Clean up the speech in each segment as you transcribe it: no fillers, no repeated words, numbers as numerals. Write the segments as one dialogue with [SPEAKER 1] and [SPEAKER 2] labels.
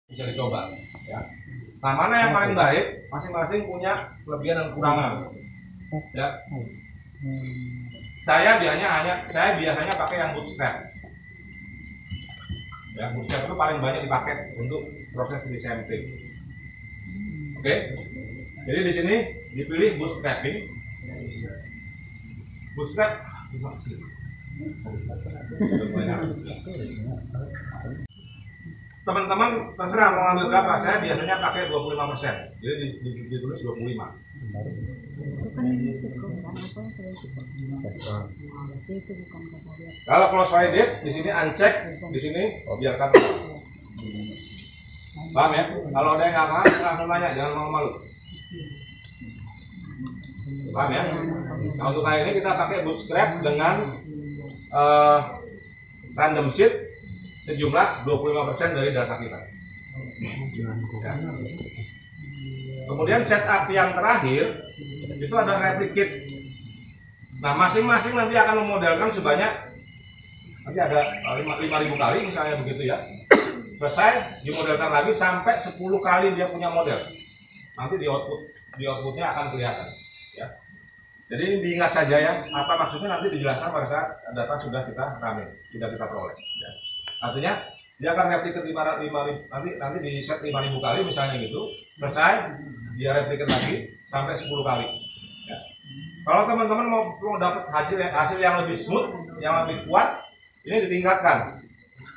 [SPEAKER 1] bisa dicoba ya. Nah, mana yang paling baik, masing-masing punya kelebihan dan kekurangan ya. Saya biasanya pakai yang bootstrap ya. Bootstrap itu paling banyak dipakai untuk proses resampling. Oke, jadi di sini dipilih bootstrapping. Bootstrap teman-teman terserah mau ambil berapa. Saya biasanya pakai 25%, jadi ditulis 25. Kalau close validate di sini uncheck, di sini biarkan. Paham ya? Kalau ada yang nggak paham, langsung nanya, jangan malu-malu. Paham ya? Nah, untuk kali ini kita pakai bootstrap dengan random sheet sejumlah 25% dari data kita. Ya. Kemudian setup yang terakhir itu ada replicate. Nah, masing-masing nanti akan memodelkan sebanyak nanti ada 5.000 kali misalnya begitu ya. Selesai dimodelkan lagi sampai 10 kali dia punya model. Nanti di outputnya akan kelihatan ya. Jadi ini diingat saja ya, apa maksudnya nanti dijelaskan pada saat data sudah kita running, sudah kita peroleh ya. Artinya dia akan replicate 5.000 nanti di set 5.000 kali misalnya gitu. Selesai dia replicate lagi sampai 10 kali ya. Kalau teman-teman mau dapat hasil yang lebih smooth, yang lebih kuat, ini ditingkatkan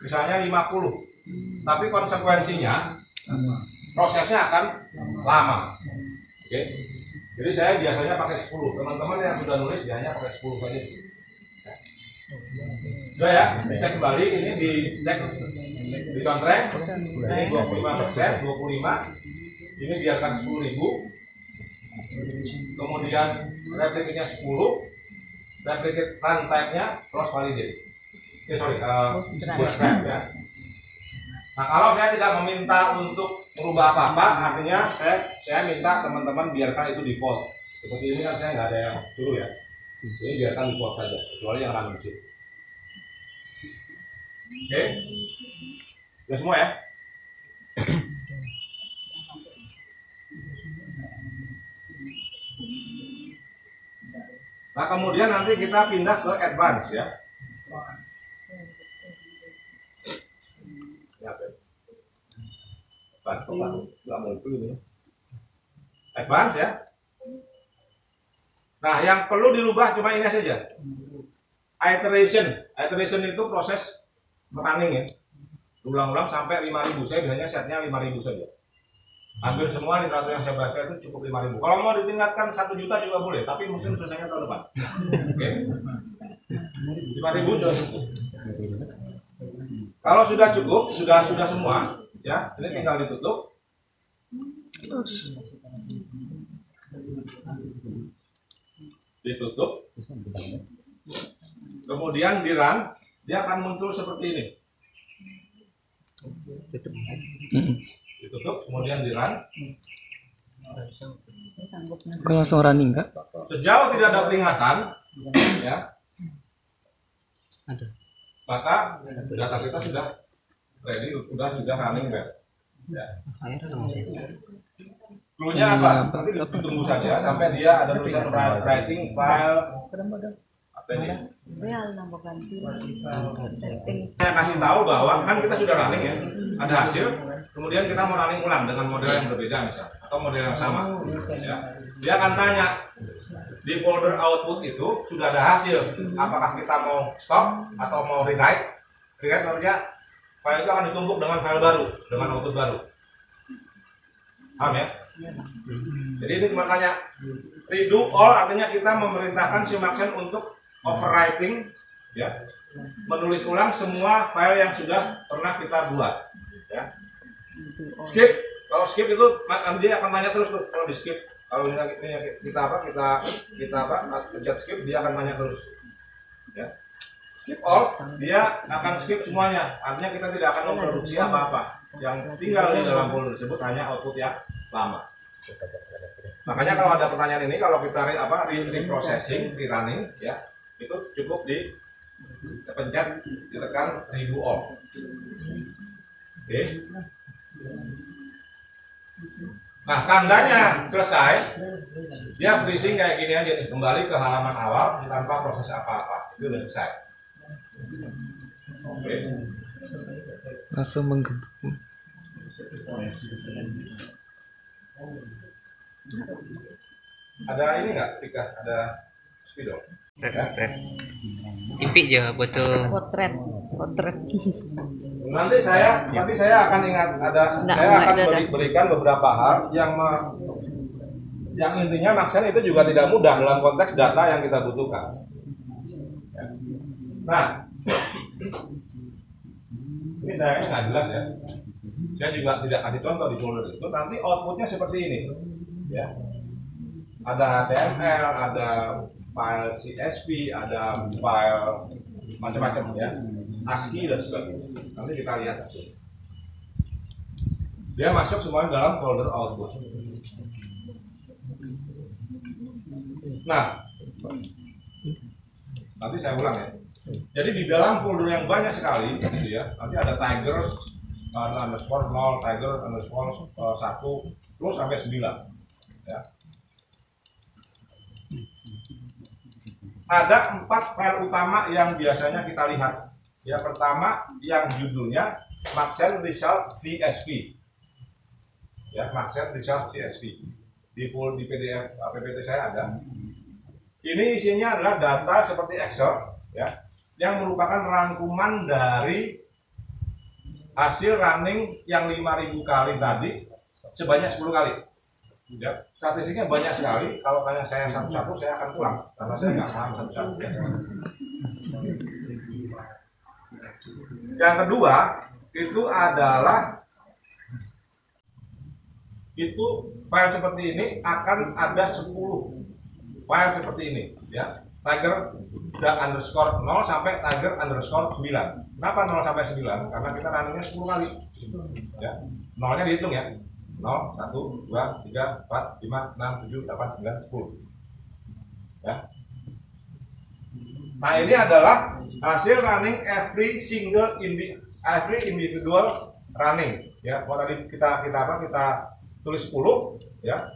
[SPEAKER 1] misalnya 50. Tapi konsekuensinya prosesnya akan lama. Oke. Jadi saya biasanya pakai 10. Teman-teman yang sudah nulis biasanya pakai 10 saja. Sudah ya, cek kembali ini dicek di contract. Ini 25%, 25. Ini biarkan 10.000. Kemudian replicate-nya 10. Replicate run type-nya cross validate. Bootstrap ya. Nah, kalau saya tidak meminta untuk merubah apa-apa, artinya saya minta teman-teman biarkan itu default. Seperti ini kan saya nggak ada yang suruh ya. Ini biarkan default saja, kecuali yang random sheet. Oke, sudah semua ya. Nah, kemudian nanti kita pindah ke advance ya. Advance ya. Nah, yang perlu dirubah cuma ini saja. Iteration itu proses running ya. Ulang-ulang sampai 5.000. Saya biasanya setnya 5.000 saja. Hampir semua literatur yang saya baca itu cukup 5.000. Kalau mau ditingkatkan 1 juta juga boleh, tapi mungkin selesainya tahun depan. Oke. 5.000 sudah cukup. Kalau sudah cukup, sudah semua, ya, ini tinggal ditutup. Ditutup. Kemudian di run, dia akan muncul seperti ini. Ditutup, kemudian di run.
[SPEAKER 2] Kok langsung running kak?
[SPEAKER 1] Sejauh tidak ada peringatan, ya, maka data kita sudah ready, sudah running web. Ya. Cluenya apa? Nanti ditunggu saja sampai dia ada tulisan writing file. Apa ini? Saya kasih tahu bahwa kan kita sudah running ya, ada hasil. Kemudian kita mau running ulang dengan model yang berbeda misalnya, atau model yang sama. Ya. Dia akan tanya di folder output itu sudah ada hasil. Apakah kita mau stop atau mau rewrite? Rewrite artinya file itu akan ditumpuk dengan file baru, dengan output baru. Paham ya? Jadi ini cuma tanya redo all, artinya kita memerintahkan si Maxen untuk overwriting, ya, menulis ulang semua file yang sudah pernah kita buat. Ya. Skip, kalau skip itu nanti akan tanya terus tuh kalau di skip. Kalau kita pencet skip, dia akan tanya terus. Ya. Skip all, dia akan skip semuanya. Artinya kita tidak akan memproduksi apa-apa. Yang tinggal di dalam folder tersebut hanya output yang lama. Makanya kalau ada pertanyaan ini, kalau kita reprocessing, rerunning, ya, itu cukup pencet, ditekan redo all. Oke. Nah, tandanya selesai, dia freezing kayak gini aja nih, kembali ke halaman awal tanpa proses apa-apa. Itu udah selesai. Oke.
[SPEAKER 2] Langsung menggebu.
[SPEAKER 1] Ada ini nggak, Tika? Ada spidol?
[SPEAKER 3] Impi aja betul.
[SPEAKER 4] Potret.
[SPEAKER 1] Nanti saya akan ingat saya akan berikan beberapa hal yang intinya Maxen itu juga tidak mudah dalam konteks data yang kita butuhkan. Ya. Nah, ini saya nggak jelas ya. Saya juga tidak kasih contoh di folder itu. Nanti outputnya seperti ini, ya. Ada HTML, ada file CSV, ada file macam-macam ya, ASCII dan sebagainya. Nanti kita lihat hasil. Dia masuk semua dalam folder output. Nah, nanti saya ulang ya. Jadi di dalam folder yang banyak sekali, gitu ya, nanti ada tiger underscore 0, tiger underscore 1, terus sampai 9. Ya. Ada 4 file utama yang biasanya kita lihat. Yang pertama yang judulnya Maxen Result CSV. Ya, Maxen Result CSV. Di PDF PPT saya ada. Ini isinya adalah data seperti Excel, ya, yang merupakan rangkuman dari hasil running yang 5.000 kali tadi sebanyak 10 kali. Ya, statistiknya banyak sekali. Kalau tanya saya satu-satu, saya akan pulang karena saya nggak paham satu-satu. Yang kedua itu adalah file seperti ini akan ada 10 file seperti ini, ya. Tiger underscore 0 sampai tiger underscore 9. Kenapa 0 sampai 9? Karena kita runningnya 10 kali, ya. Nolnya dihitung ya. 0, 1, 2, 3, 4, 5, 6, 7, 8, 9, 10. Ya. Nah, ini adalah hasil running every individual running. Ya, kalau tadi kita tulis 10, ya.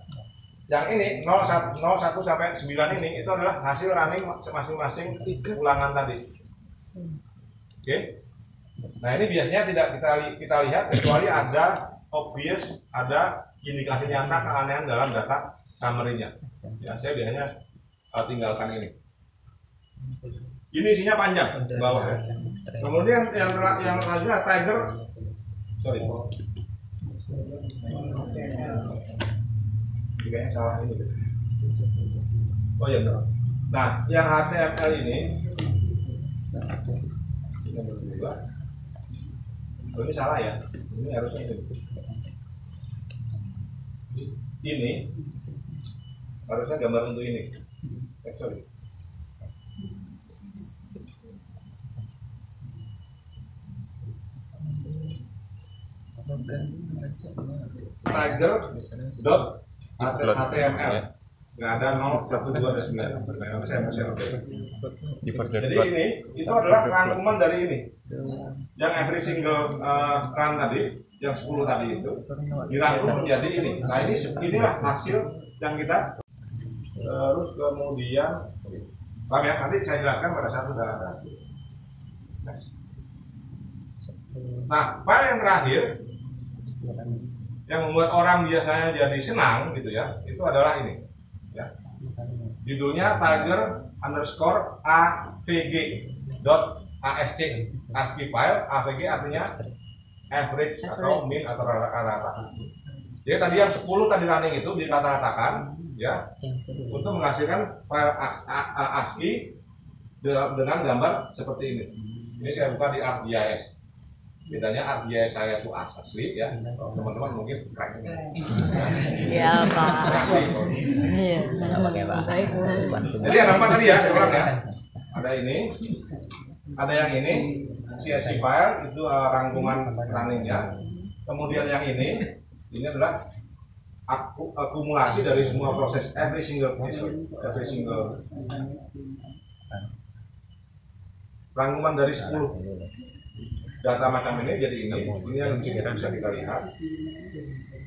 [SPEAKER 1] Yang ini 01 sampai 9 ini itu adalah hasil running masing-masing ulangan tadi. Oke. Nah, ini biasanya tidak kita lihat kecuali ada obvious, ada indikasi nyata keanehan dalam data summary-nya. Ya, saya biasanya tinggalkan ini. Ini isinya panjang bawah ya. Kemudian yang selanjutnya tiger, sorry, kayaknya salah ini. Oh ya benar. Nah, yang HTML ini nomor 2. Oh, ini salah ya. Ini harusnya ini. Ini harusnya gambar untuk ini. Sorry. Tiger.html nggak ada 0, 1, 2, dan 9. Jadi ini itu adalah rangkuman dari ini. Yang every single run tadi, yang 10 tadi itu dirangkum menjadi ini. Nah, inilah hasil yang kita terus kemudian ya, nanti saya jelaskan pada saat sudah ada. Nah, file yang terakhir yang membuat orang biasanya jadi senang gitu ya, itu adalah ini ya. Judulnya tiger underscore avg dot ast ASCII file. AVG artinya average atau mean atau rata-rata. Jadi tadi yang 10 tadi running itu dirata-ratakan ya untuk menghasilkan file ASCII dengan gambar seperti ini. Ini saya buka di ArcGIS. Bedanya ArcGIS saya itu asli ya, teman-teman mungkin keren.
[SPEAKER 4] Iya Pak. Iya.
[SPEAKER 1] Jadi ada 4 tadi ya, saya ulang ya. Ada ini, ada yang ini, CSV file itu rangkuman runningnya. Kemudian yang ini adalah akumulasi dari semua proses every single rangkuman dari 10. data macam ini jadi ini yang bisa kita lihat.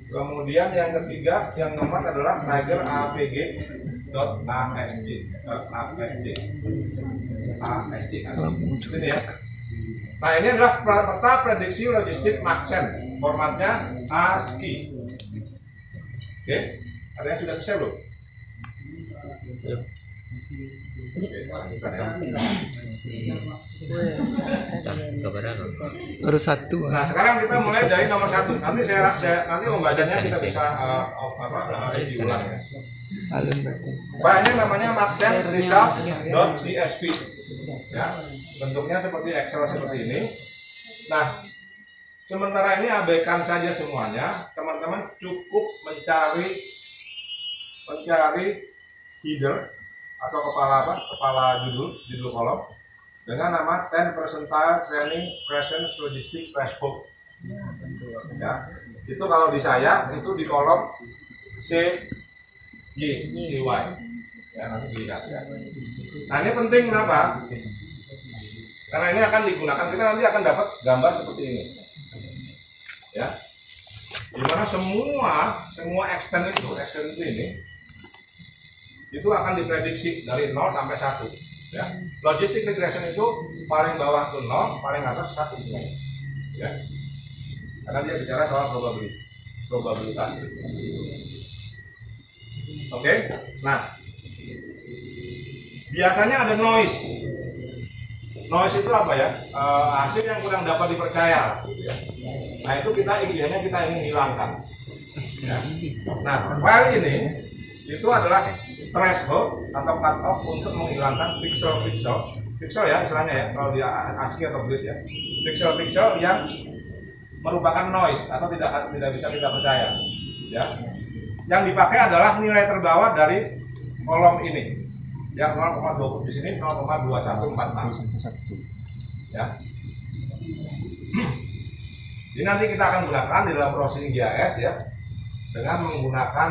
[SPEAKER 1] Kemudian yang ketiga, yang keempat adalah Tiger APG ASD. Ini ya. Nah, ini adalah peta prediksi logistik Maxen, formatnya ASCII. Oke, ada yang sudah selesai belum?
[SPEAKER 2] Baru satu.
[SPEAKER 1] Nah, sekarang kita mulai dari nomor 1. Nanti saya nanti membacanya kita bisa diulang ya. Pak, ini namanya Maxen Results.csv. Ya, bentuknya seperti Excel seperti ini. Nah, sementara ini abaikan saja semuanya. Teman-teman cukup mencari header atau kepala judul kolom dengan nama 10 percentile training present logistics threshold. Ya, itu kalau di saya itu di kolom CY. Ya, nanti dilihat ya. Nah, ini penting kenapa? Karena ini akan digunakan, kita nanti akan dapat gambar seperti ini. Ya. Dimana semua extend itu ini itu akan diprediksi dari 0 sampai 1. Ya. Logistic regression itu paling bawah itu 0, paling atas 1. Ya. Karena dia bicara soal probabilitas. Oke. Nah, biasanya ada noise. Noise itu apa ya? Hasil yang kurang dapat dipercaya. Gitu ya. Nah, itu kita ingin hilangkan. Ya. Nah, file ini itu adalah threshold atau cutoff untuk menghilangkan pixel ya istilahnya ya, kalau di ASCII atau grid ya, pixel yang merupakan noise atau tidak bisa kita percaya. Ya. Yang dipakai adalah nilai terbawah dari kolom ini. Yang 0,20 di sini 0,2146. Ya. Ini nanti kita akan gunakan di dalam processing GIS ya, dengan menggunakan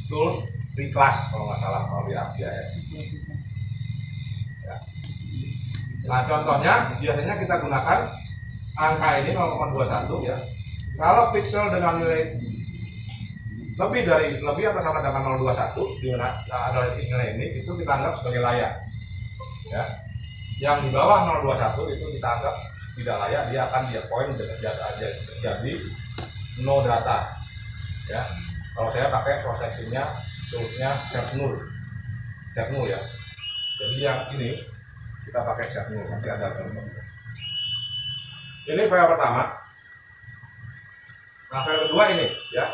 [SPEAKER 1] tools reclass kalau nggak salah kalau di GIS. Ya. Nah, contohnya biasanya kita gunakan angka ini 0,21 ya. Kalau pixel dengan nilai lebih atau sama dengan 0,21 di mana ada nilai ini itu kita anggap sebagai layak. Ya. Yang di bawah 0,21 itu kita anggap tidak layak, dia akan point jadi no data. Ya. Kalau saya pakai processingnya toolsnya set null ya. Jadi yang ini kita pakai set null, nanti ada contohnya. Ini file pertama. Nah, file kedua ini ya.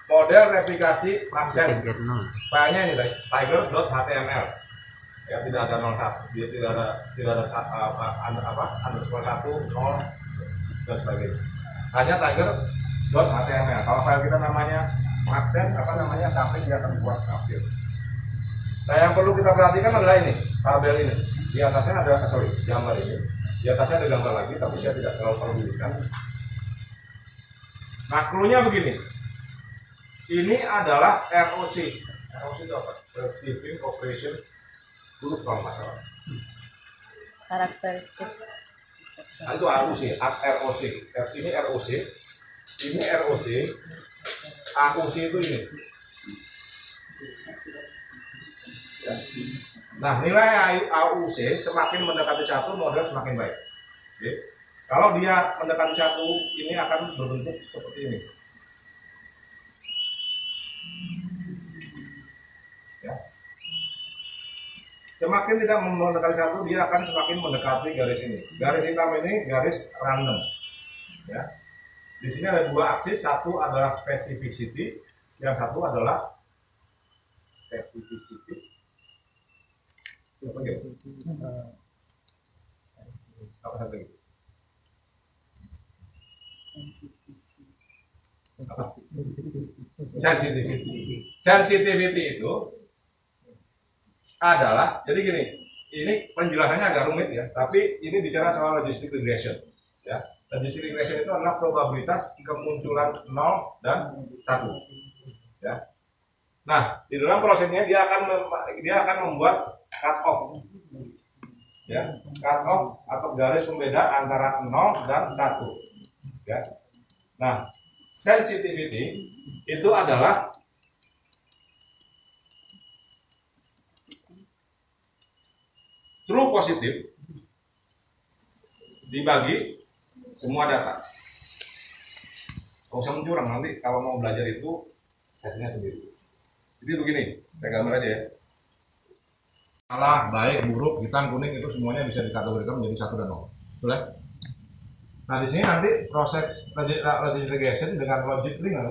[SPEAKER 1] Model replikasi Maxen. Filenya ini guys, tiger.html. Ya, tidak ada 01, dia tidak ada underscore 1, 0 dan sebagainya. Hanya tiger.html. Kalau file kita namanya Maxen, sampai dia akan buat tabel. Nah, yang perlu kita perhatikan adalah ini, tabel ini. Di atasnya ada gambar ini. Di atasnya ada gambar lagi, tapi saya tidak terlalu pedulikan. Nah, clue-nya begini. Ini adalah ROC. ROC itu apa? Receiving Operation Group kalau nggak salah.
[SPEAKER 4] Karakteristik.
[SPEAKER 1] Nah, itu ROC, ROC. Ini ROC. Ini ROC. AUC itu ini. Ya. Nah, nilai AUC semakin mendekati 1, model semakin baik. Oke. Kalau dia mendekati 1, ini akan berbentuk seperti ini. Ya. Semakin tidak mendekati 1, dia akan semakin mendekati garis ini. Garis hitam ini garis random. Ya. Di sini ada dua aksis, satu adalah specificity, yang satu adalah specificity. Apa gitu? Apa satu lagi? Sensitivity itu adalah, jadi gini, ini penjelasannya agak rumit ya, tapi ini bicara soal logistic regression. Ya, logistic regression itu adalah probabilitas kemunculan 0 dan 1. Ya. Nah, di dalam prosesnya dia akan membuat cut off. ya, cut off atau garis pembeda antara 0 dan 1, ya. Nah, sensitivity itu adalah true positif dibagi semua data. Kalau usah mencurang, nanti kalau mau belajar itu hasilnya sendiri. Jadi begini, saya gambar aja ya. Salah, baik, buruk, hitam, kuning itu semuanya bisa dikategorikan menjadi 1 dan 0. Betul ya? Nah di sini nanti proses logic regression dengan logic linear,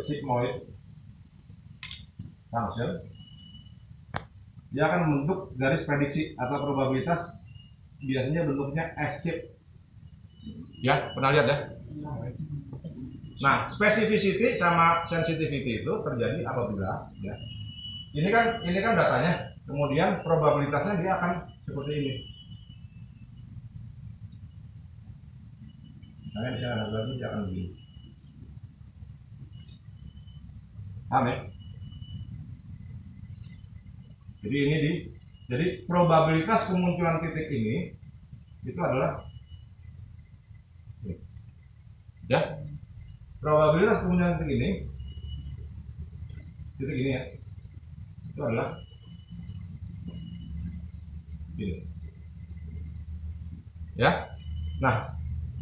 [SPEAKER 1] sigmoid function, dia akan membentuk garis prediksi atau probabilitas, biasanya bentuknya S-shape. Ya, pernah lihat ya? Nah, specificity sama sensitivity itu terjadi apabila ya. Ini kan datanya, kemudian probabilitasnya dia akan seperti ini. Nah, di sana ada lagi dia akan begini. Paham ya? Jadi probabilitas kemunculan titik ini itu adalah ya, probabilitas kemunculan titik ini ya, itu adalah ini ya. Nah,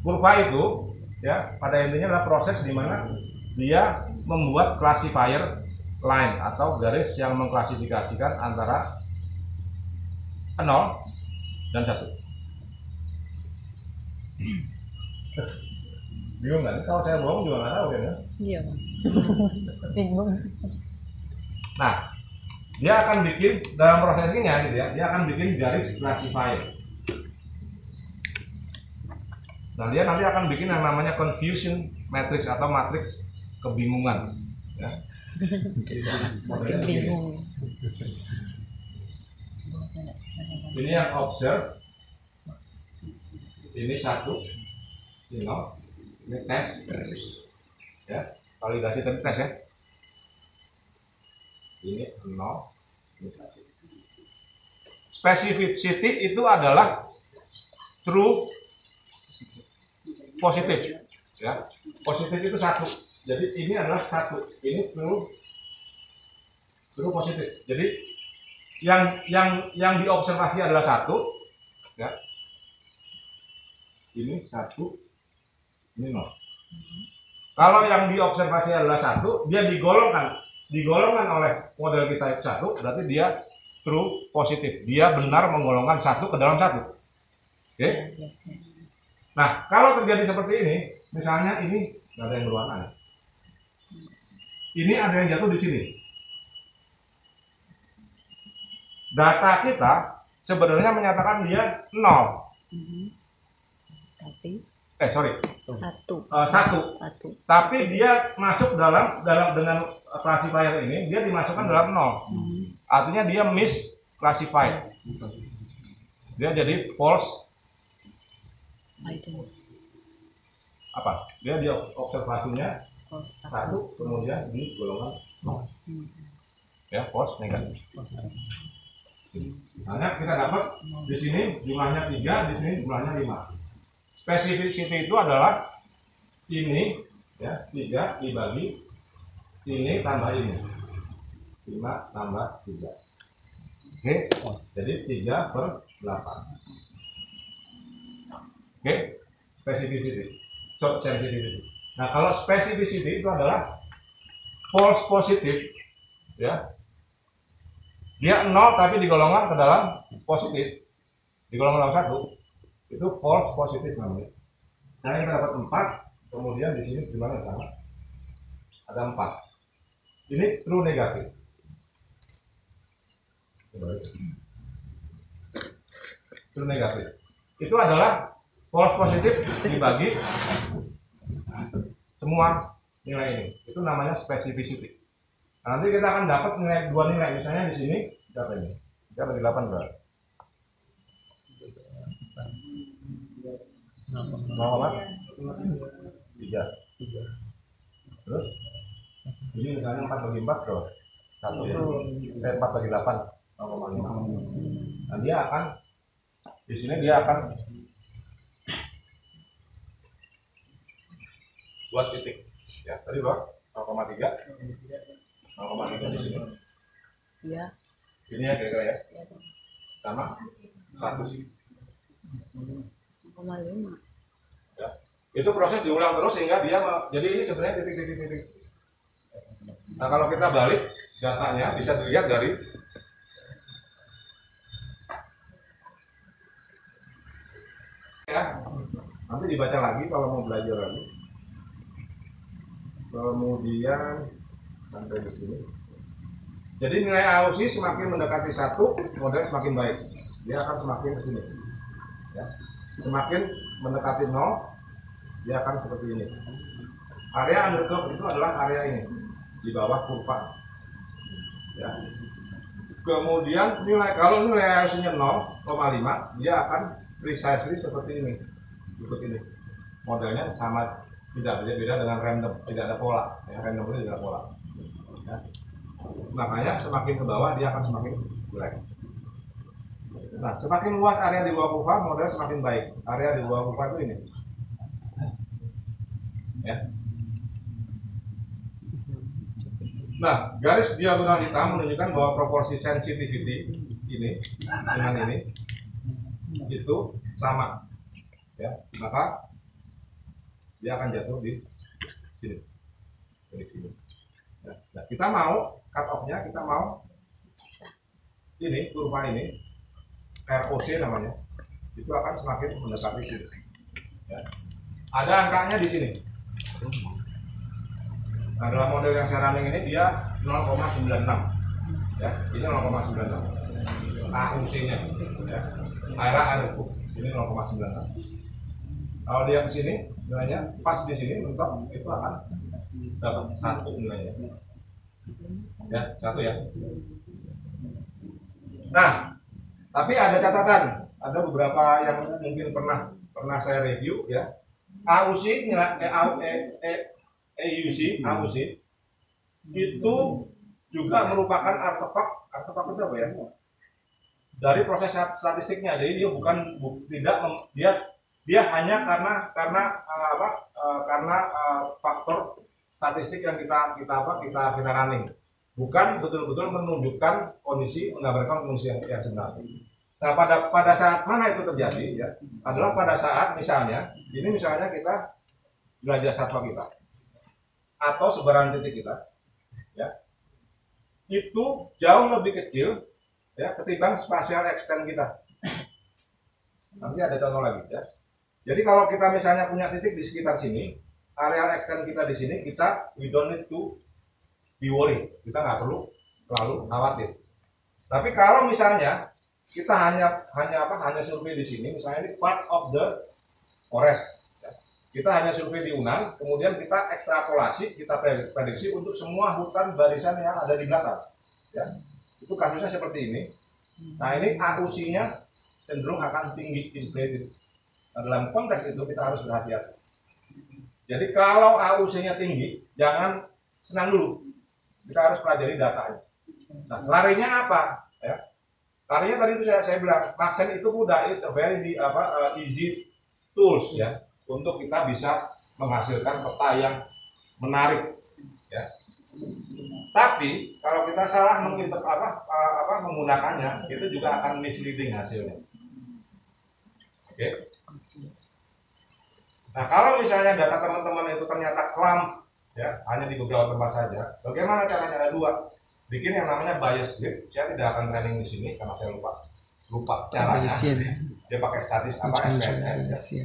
[SPEAKER 1] kurva itu ya pada intinya adalah proses di mana dia membuat classifier line atau garis yang mengklasifikasikan antara 0 dan 1. Bingung kan? Kalau saya bohong juga nggak tahu ya.
[SPEAKER 4] Iya, bingung.
[SPEAKER 1] Nah, dia akan bikin dalam prosesnya gitu ya, dia akan bikin garis classifier. Nah, dia nanti akan bikin yang namanya confusion matrix atau matriks kebingungan. Ya.
[SPEAKER 4] Bingung.
[SPEAKER 1] Ini yang observe, ini 1, ini 0, ini tes, ya, validasi tadi tes ya. Ini 0, ini 1. Specificity itu adalah true positif, ya. Positif itu 1. Jadi ini adalah 1. Ini true positif. Jadi yang diobservasi adalah 1, ya. Ini 1, ini 0. Kalau yang diobservasi adalah 1, dia digolongkan oleh model kita 1, berarti dia true positif. Dia benar menggolongkan 1 ke dalam 1. Oke? Nah, kalau terjadi seperti ini, misalnya ini nggak ada yang berwarna. Ini ada yang jatuh di sini. Data kita sebenarnya menyatakan dia 0.
[SPEAKER 4] Tapi
[SPEAKER 1] Sorry.
[SPEAKER 4] 1.
[SPEAKER 1] Tapi dia masuk dalam dengan classifier ini, dia dimasukkan dalam 0. Artinya dia misclassified. Dia jadi false. Apa? Dia observasinya 1, kemudian di golongan 0. Ya, false negatif. Nah, kita dapat di sini jumlahnya 3, di sini jumlahnya 5. Specificity itu adalah ini ya, 3 dibagi ini tambah ini. 5 tambah 3. Oke, jadi 3/8. Oke, specificity. Sensitivity. Nah, kalau specificity itu adalah false positif, ya. Dia 0 tapi digolongkan ke dalam positif, digolongkan dalam 1, itu false positif namanya. Nah, kita dapat 4, kemudian di sini gimana sama? Ada 4. Ini true negatif. True negatif. Itu adalah false positif dibagi semua nilai ini. Itu namanya specificity. Nah, nanti kita akan dapat dua nilai. Misalnya di sini berapa ini? 3 bagi 8 berapa? 3. Terus ini misalnya 4 bagi 4 berapa? 1. 4 bagi 8 0,5. Nah, dia akan di sini dia akan buat titik. Ya, tadi berapa? 0,3. 0,3 di sini.
[SPEAKER 4] Iya.
[SPEAKER 1] Ini ya kira-kira ya. Sama 1.
[SPEAKER 4] 0,5.
[SPEAKER 1] Ya. Itu proses diulang terus sehingga dia jadi ini sebenarnya titik. Nah, kalau kita balik datanya bisa dilihat dari ya, nanti dibaca lagi kalau mau belajar lagi. Kemudian sampai di sini. Jadi nilai AUC semakin mendekati 1, model semakin baik. Dia akan semakin ke sini. Ya. Semakin mendekati 0, dia akan seperti ini. Area undercurve itu adalah area ini di bawah kurva. Ya. Kemudian kalau nilai AUC-nya 0,5, dia akan precisely seperti ini. Seperti ini. Modelnya sama, tidak beda dengan random, tidak ada pola. Ya, random itu tidak ada pola. Ya. Makanya semakin ke bawah dia akan semakin jelek. Nah, semakin luas area di bawah kurva, model semakin baik. Area di bawah kurva itu ini. Ya. Nah, garis diagonal hitam menunjukkan bahwa proporsi sensitivity ini dengan ini itu sama. Ya, maka dia akan jatuh di sini. Di sini. Nah, kita mau cut off-nya, kita mau ini kurva ini ROC namanya, itu akan semakin mendekati sini. Ya. Ada angkanya di sini. Nah, dalam model yang saya running ini dia 0,96. Ya, ini 0,96. AUC-nya. Ya. Air ini 0,96. Kalau dia ke sini, nilainya pas di sini mentok itu akan dapat 1 nilainya. Ya, 1 ya. Nah, tapi ada catatan, ada beberapa yang mungkin pernah saya review ya. AUC nilai AUC itu juga merupakan artefak itu apa ya? Dari proses statistiknya. Jadi dia dia hanya karena faktor statistik yang kita running, bukan betul-betul menunjukkan menggambarkan kondisi yang sebenarnya. Nah, pada saat mana itu terjadi ya, adalah pada saat misalnya kita belajar satwa kita atau sebaran titik kita ya, itu jauh lebih kecil ya ketimbang spatial extent kita. Nanti ada contoh lagi ya. Jadi kalau kita misalnya punya titik di sekitar sini, areal extent kita di sini, we don't need to be worry. Kita nggak perlu terlalu khawatir. Tapi kalau misalnya kita hanya survei di sini, misalnya ini part of the forest, ya. Kita hanya survei di Unan, kemudian kita ekstrapolasi, kita prediksi untuk semua hutan barisan yang ada di belakang. Ya. Itu kasusnya seperti ini. Nah, ini AUC-nya cenderung akan tinggi inflated. Nah, dalam konteks itu kita harus berhati-hati. Jadi kalau AUC-nya tinggi, jangan senang dulu. Kita harus pelajari datanya. Nah, larinya apa? Ya. Larinya tadi itu saya bilang, Maxent itu mudah, is a very easy tools ya untuk kita bisa menghasilkan peta yang menarik. Ya. Tapi kalau kita salah menggunakannya, itu juga akan misleading hasilnya. Oke. Nah, kalau misalnya data teman-teman itu ternyata klam, ya hanya di beberapa tempat saja, bagaimana caranya? Ada 2. Bikin yang namanya bias grid. Saya tidak akan training di sini karena saya lupa caranya. Dia pakai SPSS. Ya.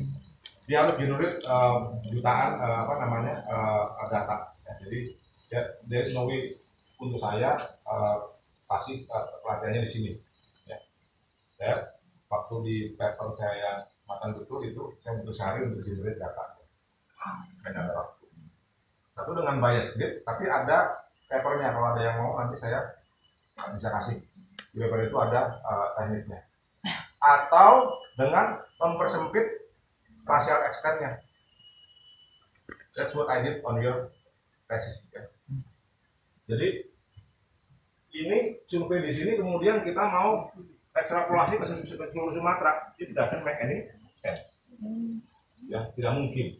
[SPEAKER 1] Dia harus generate jutaan data. Ya, jadi there is no way untuk saya kasih pelatihannya di sini. Ya. Saya waktu di paper saya makan betul itu saya butuh sehari untuk generate data. Hanya ada waktu. Satu dengan bias grid, tapi ada papernya. Kalau ada yang mau nanti saya bisa kasih. Di paper itu ada tekniknya. Atau dengan mempersempit spatial extent-nya. That's what I did on your thesis. Ya. Jadi ini survei di sini, kemudian kita mau ekstrapolasi ke seluruh Sumatera, itu doesn't make any sense. Ya, tidak mungkin.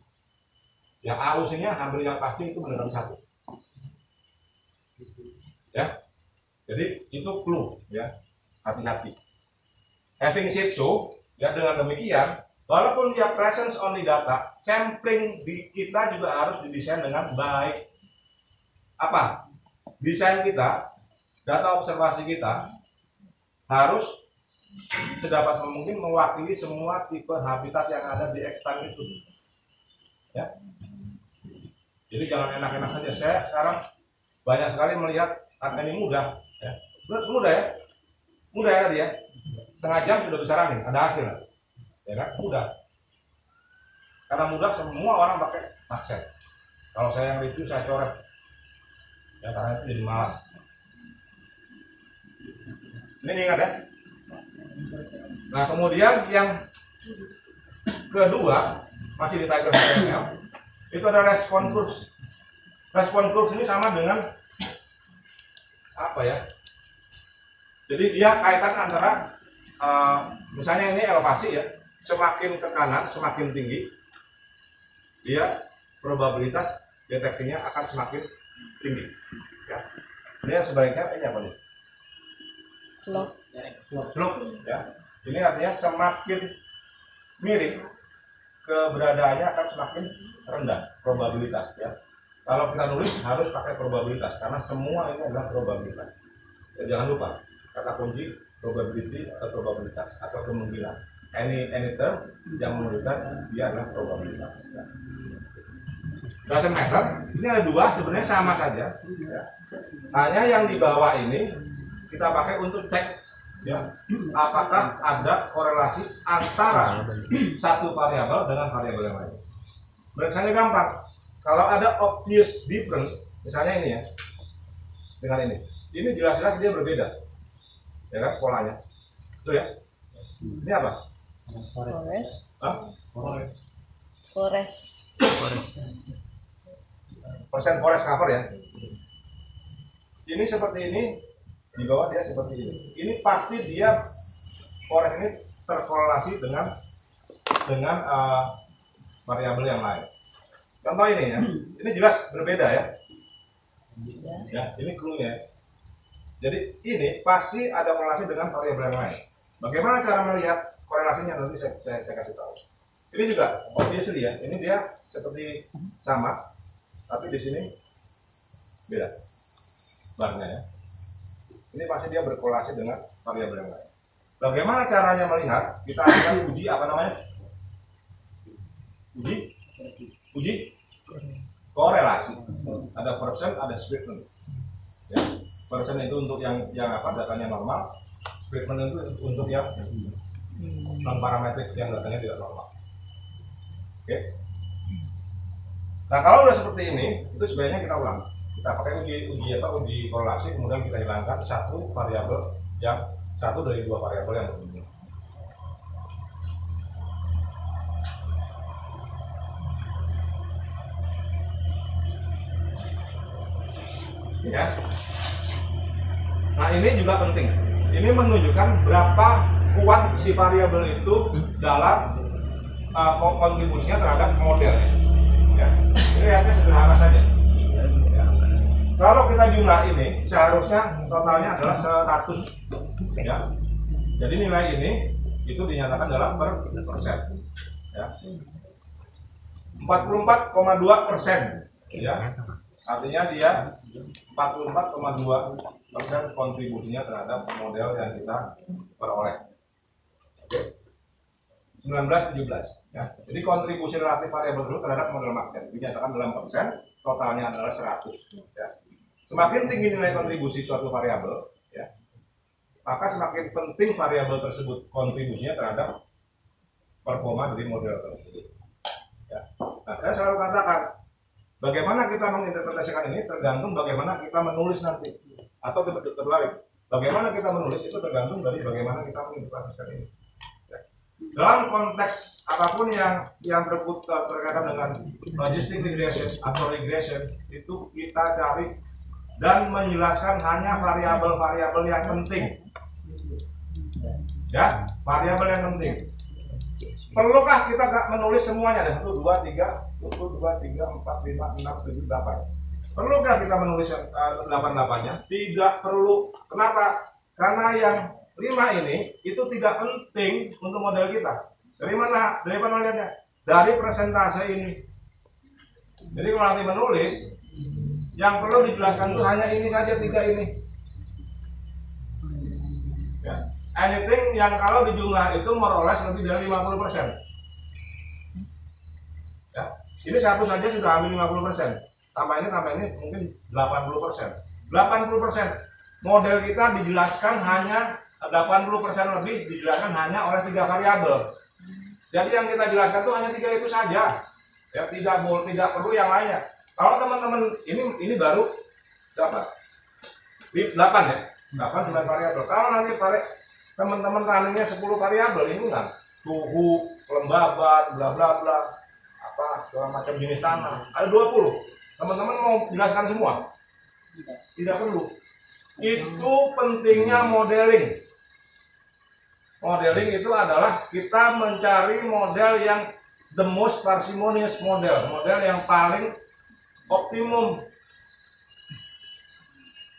[SPEAKER 1] Yang arusnya hampir yang pasti itu benar satu. Ya, jadi itu clue ya, hati-hati. Having said so, ya dengan demikian, walaupun dia presence only data, sampling di kita juga harus didesain dengan baik. Apa? Desain kita, data observasi kita harus sedapat mungkin mewakili semua tipe habitat yang ada di ekstan itu. Ya. Jadi jangan enak-enak saja. Saya sekarang banyak sekali melihat ini mudah, ya. Mudah ya, mudah ya tadi ya. Setengah jam sudah bisa running, ada hasil, ya kan? Mudah. Karena mudah, semua orang pakai Excel. Kalau saya yang review saya coret, ya karena itu jadi malas. Ini ingat ya. Nah kemudian yang kedua masih di Tiger HTML itu ada respon curves. Respon curves ini sama dengan apa ya? Jadi dia kaitan antara misalnya ini elevasi ya, semakin ke kanan semakin tinggi, dia probabilitas deteksinya akan semakin tinggi. Ya. Ini sebaliknya ini apa nih? Slope. Ya. Ini artinya semakin miring keberadaannya akan semakin rendah probabilitas ya. Kalau kita nulis harus pakai probabilitas karena semua ini adalah probabilitas. Ya, jangan lupa kata kunci probability atau probabilitas atau kemungkinan. Any term yang menunjukkan dia adalah probabilitas. Ya. Doesn't matter. Ini ada dua sebenarnya sama saja. Ya. Hanya yang di bawah ini kita pakai untuk cek ya apakah ada korelasi antara satu variabel dengan variabel yang lain. Misalnya gampang. Kalau ada obvious difference, misalnya ini ya, dengan ini jelas-jelas dia berbeda, ya kan polanya, itu ya. Ini apa?
[SPEAKER 4] Forest.
[SPEAKER 1] Persen forest cover ya. Ini seperti ini, di bawah dia seperti ini. Ini pasti dia forest ini terkorelasi dengan variabel yang lain. Contoh ini ya, ini jelas berbeda ya. Ya, ini clue-nya. Jadi ini pasti ada korelasi dengan variabel yang lain. Bagaimana cara melihat korelasinya nanti saya kasih tahu. Ini juga obviously ya, ini dia seperti sama, tapi di sini beda barnya ya. Ini pasti dia berkorelasi dengan variabel yang lain. Bagaimana caranya melihat? Kita akan uji apa namanya? Uji korelasi. Ada persen, ada statement. Ya. Persen itu untuk yang apa datanya normal, statement itu untuk yang non parametrik yang datanya tidak normal. Oke. Nah kalau udah seperti ini, itu sebenarnya kita ulang. Kita pakai uji korelasi, kemudian kita hilangkan satu variabel yang satu dari dua variabel yang berbeda. Ya. Nah ini juga penting. Ini menunjukkan berapa kuat si variabel itu dalam kontribusinya terhadap model. Ya. Ini lihatnya sederhana saja. Ya. Kalau kita jumlah ini, seharusnya totalnya adalah 100. Ya. Jadi nilai ini itu dinyatakan dalam persen. Ya. 44,2%. Ya. Artinya dia 44,2% kontribusinya terhadap model yang kita peroleh. Oke. 19-17 ya. Jadi kontribusi relatif variabel dulu terhadap model Maxent dinyatakan dalam persen, totalnya adalah 100 ya. Semakin tinggi nilai kontribusi suatu variabel ya, maka semakin penting variabel tersebut kontribusinya terhadap performa dari model tersebut ya. Nah, saya selalu katakan bagaimana kita menginterpretasikan ini tergantung bagaimana kita menulis nanti, atau terbalik. Bagaimana kita menulis itu tergantung dari bagaimana kita menginterpretasikan ini. Ya. Dalam konteks apapun yang berkaitan dengan logistic regression atau regression, itu kita cari dan menjelaskan hanya variabel-variabel yang penting. Ya, variabel yang penting. Perlukah kita nggak menulis semuanya? Ada 1, 2, 3, 1, 2, 3, 4, 5, 6, 7, 8. Perlukah kita menulis 8-8-nya? Tidak perlu. Kenapa? Karena yang 5 ini itu tidak penting untuk model kita. Dari mana lihatnya? Dari presentase ini. Jadi kalau nanti menulis, yang perlu dijelaskan itu hanya ini saja, 3 ini. Ya. Anything yang kalau dijumlah itu more or less lebih dari 50%. Ya. Ini satu saja sudah ambil 50%. Tambah ini mungkin 80%. 80% model kita dijelaskan hanya 80% lebih dijelaskan hanya oleh 3 variabel. Jadi yang kita jelaskan itu hanya 3 itu saja. Ya, tidak perlu yang lainnya. Kalau teman-teman ini baru berapa? 8 ya. 8 9 variabel. Kalau nanti teman-teman runningnya 10 variabel, ini kan suhu, kelembaban, bla bla bla, apa segala macam jenis tanah. Ada 20. Teman-teman mau jelaskan semua? Tidak perlu. Itu pentingnya modeling. Modeling itu adalah kita mencari model yang the most parsimonious model yang paling optimum.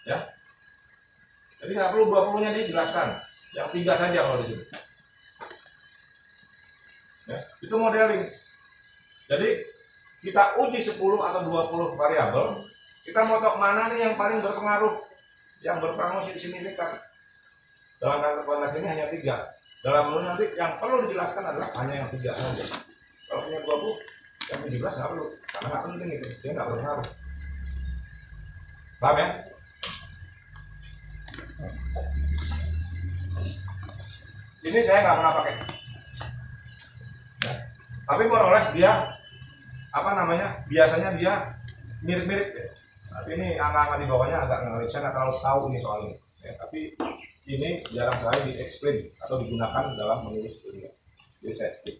[SPEAKER 1] Ya. Jadi nggak perlu 20-nya dijelaskan. Yang 3 saja kalau di sini. Ya, itu modeling. Jadi kita uji 10 atau 20 variabel, kita mau tahu mana nih yang paling berpengaruh, yang berpengaruh signifikan. Dalam konteks ini hanya 3. Dalam menurut nanti yang perlu dijelaskan adalah hanya yang 3 saja. Kalau punya 20, yang 17 nggak perlu, karena nggak penting itu, dia nggak berpengaruh. Paham ya? Ini saya nggak pernah pakai. Ya. Tapi more or less dia biasanya dia mirip-mirip ya. Tapi ini angka-angka di bawahnya agak ngeri, saya nggak terlalu tahu ini soal ini. Ya, tapi ini jarang sekali di-explain atau digunakan dalam menulis kuliah. Jadi saya explain.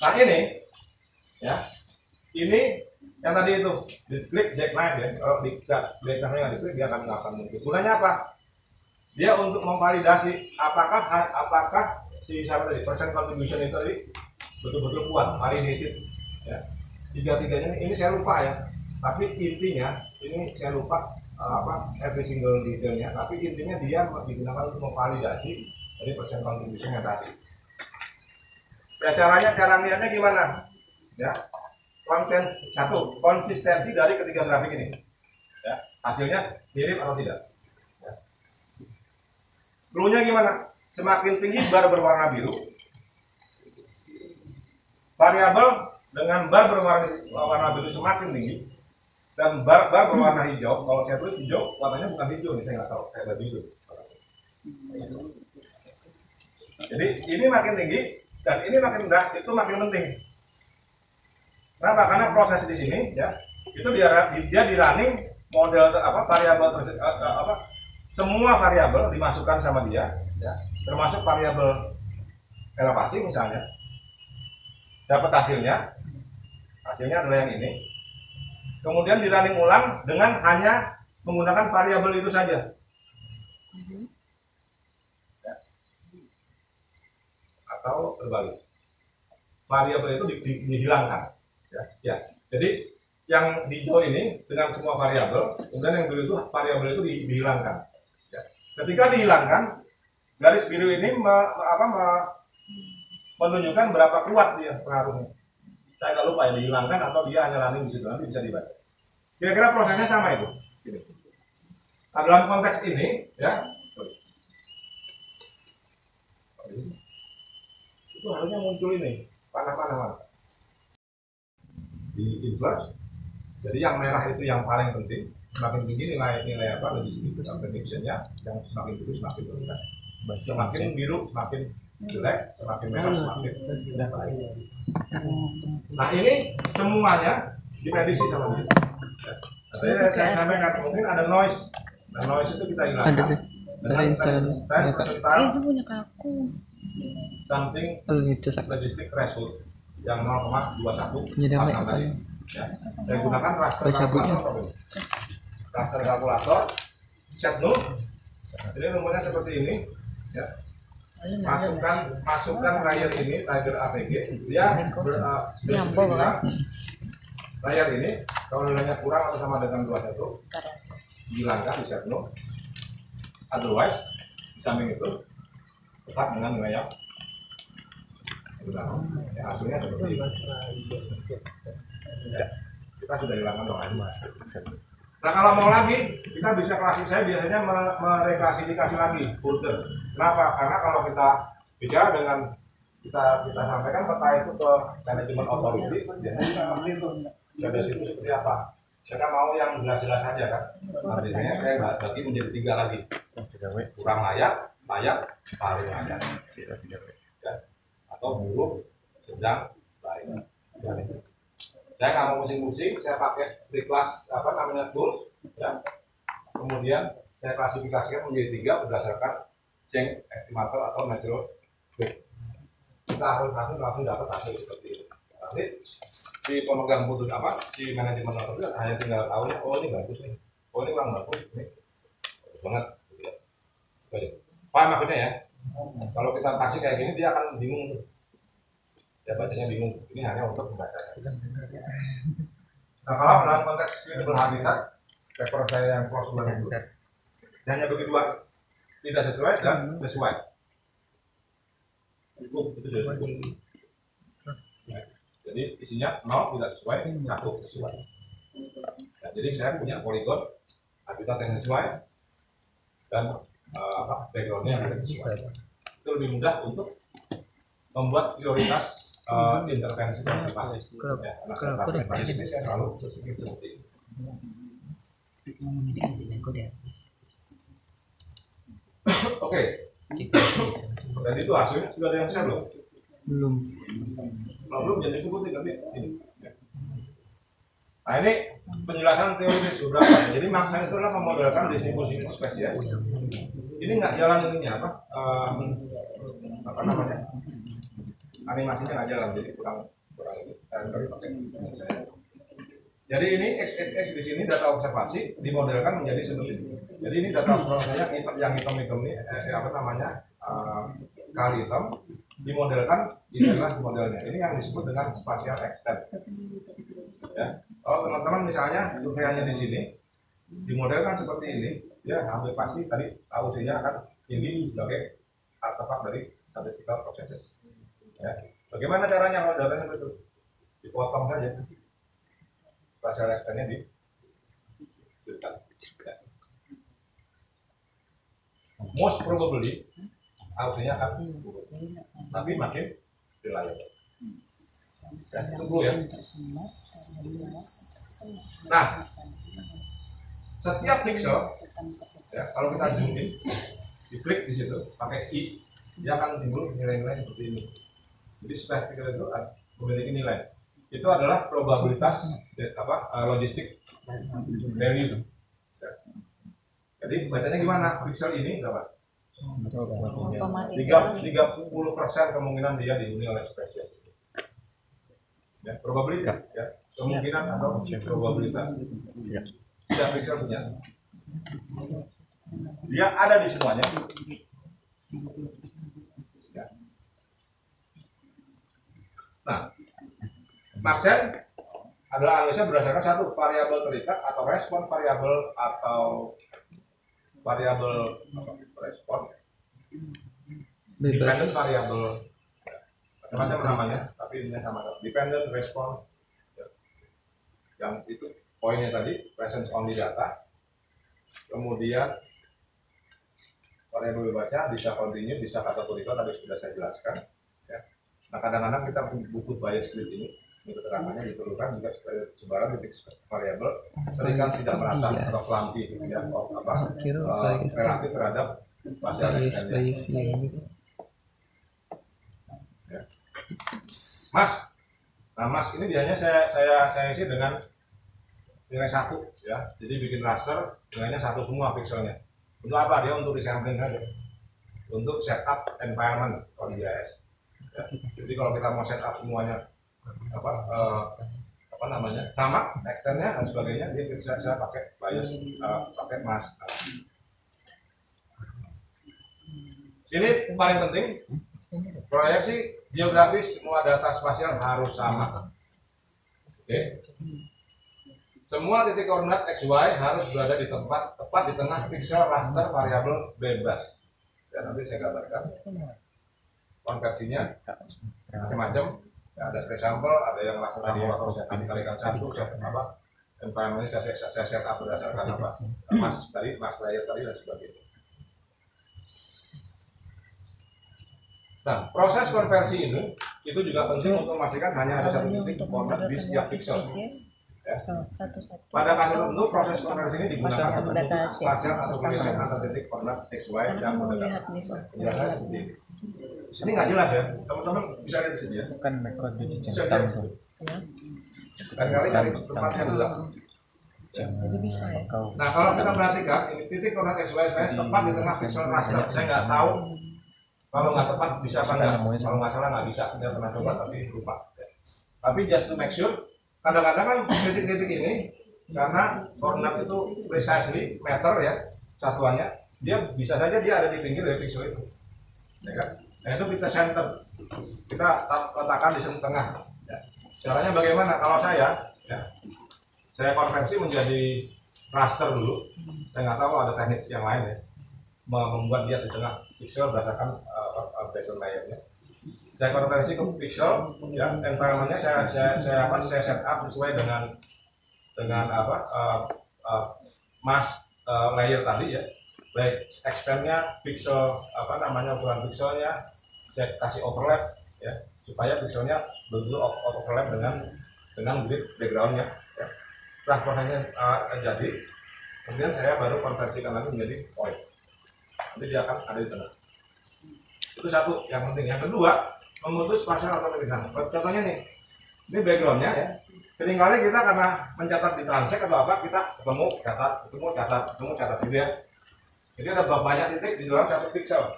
[SPEAKER 1] Nah ini, ya, ini yang tadi itu diklik jackknife ya. Kalau jackknife nggak diklik dia akan nggak akan mungkin. Gunanya apa? Dia untuk memvalidasi apakah si percent contribution itu tadi betul-betul kuat, validated. Ya. 3-3-nya ini saya lupa ya. Tapi intinya ini saya lupa every single detailnya. Tapi intinya dia digunakan untuk memvalidasi dari percent contribution yang tadi. Ya cara lihatnya gimana? Ya. Konsistensi dari ketiga grafik ini. Ya. Hasilnya mirip atau tidak? Clue-nya gimana? Semakin tinggi bar berwarna biru, variabel dengan bar berwarna biru semakin tinggi, dan bar berwarna hijau. Kalau saya tulis hijau, warnanya bukan hijau nih, saya nggak tahu, saya baju itu. Jadi ini makin tinggi dan ini makin rendah, itu makin penting. Kenapa? Karena proses di sini, ya, itu dia di running model variabel semua variabel dimasukkan sama dia, ya, termasuk variabel elevasi misalnya. Dapat hasilnya adalah yang ini. Kemudian di running ulang dengan hanya menggunakan variabel itu saja. Ya. Atau terbalik. Variabel itu dihilangkan. Ya. Jadi yang hijau ini dengan semua variabel, kemudian yang biru itu variabel itu dihilangkan. Ketika dihilangkan, garis biru ini menunjukkan berapa kuat dia pengaruhnya. Saya nggak lupa ya, dihilangkan atau dia hanya running di situ, nanti bisa dibaca. Kira-kira prosesnya sama itu. Nah, dalam konteks ini, ya, itu harusnya muncul ini panah-panah di inverse. Jadi yang merah itu yang paling penting. Semakin tinggi nilai logistik predictionnya, yang semakin biru semakin rendah, semakin biru semakin jelek, semakin merah semakin baik. Nah ini semuanya diprediksi sama dia. Saya sampaikan mungkin ada noise. Nah noise itu kita hilangkan.
[SPEAKER 2] Ada install.
[SPEAKER 4] Itu punya kaku.
[SPEAKER 1] Something logistik threshold yang 0,21. Ya. Saya gunakan raster kalkulator set nul. Jadi nomornya seperti ini. Ya. Masukkan layar ini, Tiger APG, dia layar ini kalau nilainya kurang atau sama dengan 21 dihilangkan, di set no. Otherwise di samping itu tetap dengan nilai yang hasilnya seperti ini. Ya, kita sudah hilangkan dong. Nah kalau mau lagi kita bisa saya biasanya mereklasifikasi lagi folder. Kenapa? Karena kalau kita bicara dengan kita sampaikan peta itu ke manajemen authority, jadi situ seperti apa? Saya mau yang jelas-jelas saja kan. Artinya saya nggak bagi menjadi 3 lagi. Kurang layak, paling layak. Ya. Atau buruk, sedang, baik. Saya nggak mau pusing-pusing, saya pakai di kelas tools, ya. Kemudian saya klasifikasikan menjadi 3 berdasarkan change estimator atau natural rate. Kita harus langsung dapat hasil seperti ini. Nanti si pemegang putus si manajemen itu hanya tinggal tahu oh ini bagus nih, oh ini kurang bagus, ini bagus banget. Paham maksudnya ya? Kalau kita kasih kayak gini dia akan bingung tuh. Ya bacanya bingung. Ini hanya untuk membaca. Nah kalau dalam konteks suitable habitat, paper saya yang close bulan itu hanya begitu tidak sesuai dan sesuai. Itu sudah cukup. Jadi isinya 0 tidak sesuai, 1 sesuai. Nah, jadi saya punya poligon habitat yang sesuai dan backgroundnya yang sesuai. Itu lebih mudah untuk membuat prioritas intervensi konservasi. Ya, karena saya selalu seperti ini. Oke. Dan itu hasilnya sudah ada yang share belum? Belum jadi sebutin tapi ini. Nah ini penjelasan teori sudah. Jadi maksudnya itu adalah memodelkan distribusi spesies. Ini nggak jalan ininya apa namanya? Animasinya nggak jalan, jadi kurang ini. Jadi ini XXX di sini data observasi dimodelkan menjadi seperti ini. Jadi ini data observasinya yang hitam-hitam ini kali hitam dimodelkan, ini adalah modelnya. Ini yang disebut dengan spatial extent. Ya. Kalau teman-teman misalnya surveinya di sini dimodelkan seperti ini, ya hampir pasti tadi hasilnya akan tinggi sebagai artefak dari statistical processes. Ya. Bagaimana caranya kalau datanya begitu? Dipotong saja. Spatial extentnya di most probably hasilnya akan turun, tapi makin reliable. Ya, tunggu ya. Nah, setiap pixel, ya, kalau kita zoom in, diklik di situ, pakai I, dia akan timbul nilai-nilai seperti ini. Jadi setiap pixel itu memiliki nilai. Itu adalah probabilitas logistik value. Ya. Jadi bacanya gimana? Pixel ini berapa? 30% kemungkinan dia dihuni oleh spesies. Ya, probabilitas, ya, kemungkinan atau probabilitas. Tidak pixel punya. Dia ada di semuanya. Ya. Nah, Maxent adalah analisa berdasarkan satu variabel terikat atau respon variabel atau variabel respon dependent variabel macam-macam namanya, tapi ini sama dependent respon yang itu poinnya tadi presence only data, kemudian variabel baca bisa continue, bisa kategorical tadi sudah saya jelaskan ya. Nah kadang-kadang kita butuh bias split ini keterangannya diperlukan jika sebaran titik variabel seringkali tidak merata atau lampi ya, relatif terhadap bias ini. Ya. Mas ini biasanya saya isi dengan nilai 1 ya, jadi bikin raster nilainya 1 semua pixelnya. Untuk apa? Dia untuk resampling saja, untuk setup environment kalau di JS ya. Jadi kalau kita mau setup semuanya sama extendnya dan sebagainya, dia bisa pakai bias pakai mask. Ini paling penting, proyeksi geografis semua data spasial harus sama. Oke. Semua titik koordinat XY harus berada di tempat tepat di tengah piksel raster variabel bebas. Dan nanti saya gambarkan konversinya macam-macam. Ya, ada space sample, ada yang langsung atau saya kalikan satu, saya apa? Environment saya set up berdasarkan apa? Mas layer tadi dan sebagainya. Nah, proses konversi ini itu juga penting untuk memastikan hanya ada satu titik koordinat di setiap piksel. Ya. Pada kasus tertentu proses konversi ini digunakan untuk spasial atau collision antar titik koordinat XY yang berdekatan. Penjelasan seperti ini. Ini nggak jelas ya, teman-teman bisa lihat di sini ya.
[SPEAKER 2] Kan mereka jadi
[SPEAKER 1] Bisa
[SPEAKER 2] centang
[SPEAKER 1] lihat.
[SPEAKER 2] tuh.
[SPEAKER 1] Kali-kali cari tempatnya dulu.
[SPEAKER 4] Jadi bisa ya.
[SPEAKER 1] Nah, kalau kita perhatikan ini titik koordinat XY tepat di tengah piksel raster. Saya nggak tahu kalau nggak tepat bisa apa enggak. Kalau nggak salah nggak bisa. Saya pernah coba tapi lupa. Tapi just to make sure, kadang-kadang kan titik-titik ini karena koordinat itu precisely meter ya satuannya, dia bisa saja dia ada di pinggir dari piksel itu, ya kan? Nah itu kita center, kita letakkan di tengah. Ya. Caranya bagaimana? Kalau saya, ya, saya konversi menjadi raster dulu. Saya nggak tahu ada teknik yang lain ya, membuat dia di tengah piksel berdasarkan background layernya. Saya konversi ke piksel, ya, environmentnya saya set up sesuai dengan mask layer tadi ya, baik extendnya piksel ukuran pikselnya, saya kasih overlap ya supaya pikselnya betul overlap dengan grid backgroundnya. Ya. Setelah prosesnya jadi, kemudian saya baru konversikan lagi menjadi point. Nanti dia akan ada di tengah. Itu satu yang penting. Yang kedua, memutus spasial atau pilihan. Contohnya nih, ini backgroundnya ya. Seringkali kita karena mencatat di transek atau apa, kita ketemu catat gitu ya. Jadi ada banyak titik di dalam satu piksel.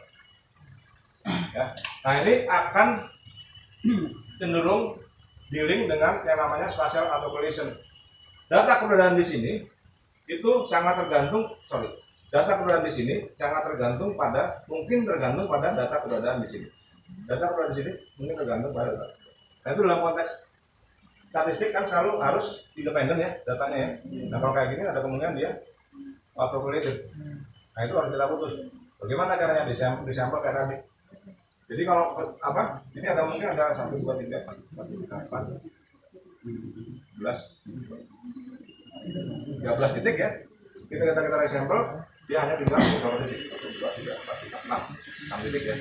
[SPEAKER 1] Ya. Nah ini akan cenderung dealing dengan yang namanya spatial atau collision. Data keberadaan di sini itu sangat tergantung, data keberadaan di sini sangat tergantung pada data keberadaan di sini. Data keberadaan di sini mungkin tergantung pada data. Nah itu dalam konteks statistik kan selalu harus independen ya datanya ya. Nah kalau kayak gini ada kemungkinan dia auto correlated. Nah itu harus kita putus. Bagaimana caranya di sampel kayak tadi? Jadi kalau ini ada mungkin ada 1, 2, 3, 4, 5, 6, 13 titik ya. Kita sampel, dia hanya tinggal beberapa titik. 1, 2, 3, 4, 5, 6 titik ya.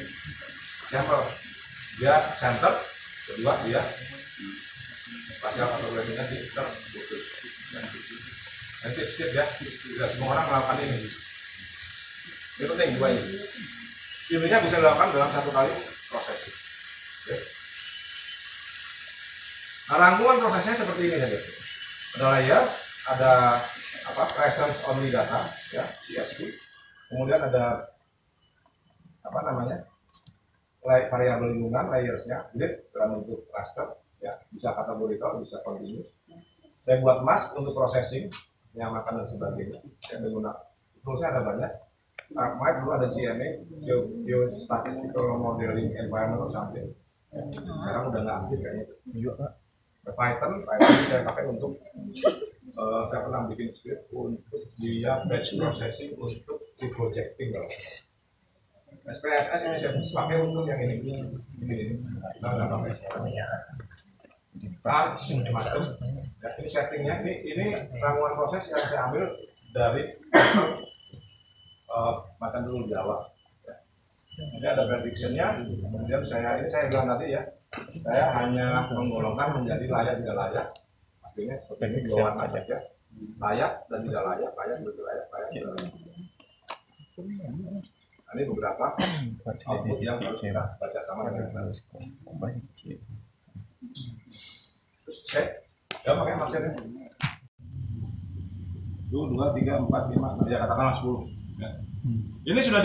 [SPEAKER 1] Sampel, dia center, kedua dia spasial atau collisionnya di terputus. Dan tips-tips ya, tidak semua orang melakukan ini. Ini penting dua ini. Intinya bisa dilakukan dalam satu kali proses. Oke. Nah, rangkuman prosesnya seperti ini saja. Ada layer, ada presence only data, ya CSV. Kemudian ada variabel lingkungan, layersnya, grid dalam bentuk raster, ya bisa kategorikal, bisa continuous. Saya buat mask untuk processing, menyamakan dan sebagainya. Saya menggunakan toolsnya ada banyak. Kemarin dulu ada GMA, Geostatistical Modeling Environment or something. Sekarang udah nggak aktif kayaknya. Python saya pakai untuk saya pernah bikin script untuk dia batch processing untuk di projecting kalau. SPSS ini saya pakai untuk yang ini. Nggak pakai sekarang. Macam. Ya, ini settingnya, ini ramuan proses yang saya ambil dari makan dulu Jawa. Ya. Ini ada predictionnya, kemudian saya bilang tadi ya, saya hanya menggolongkan menjadi layak tidak layak. Akhirnya seperti ini dua warna saja, layak dan tidak layak, layak tidak layak, layak tidak layak. Nah, ini beberapa output yang harus kita baca sama dengan terus cek, ya makanya maksudnya 1, 2, 3, 4, 5, ya katakanlah 10. Ya. Ini sudah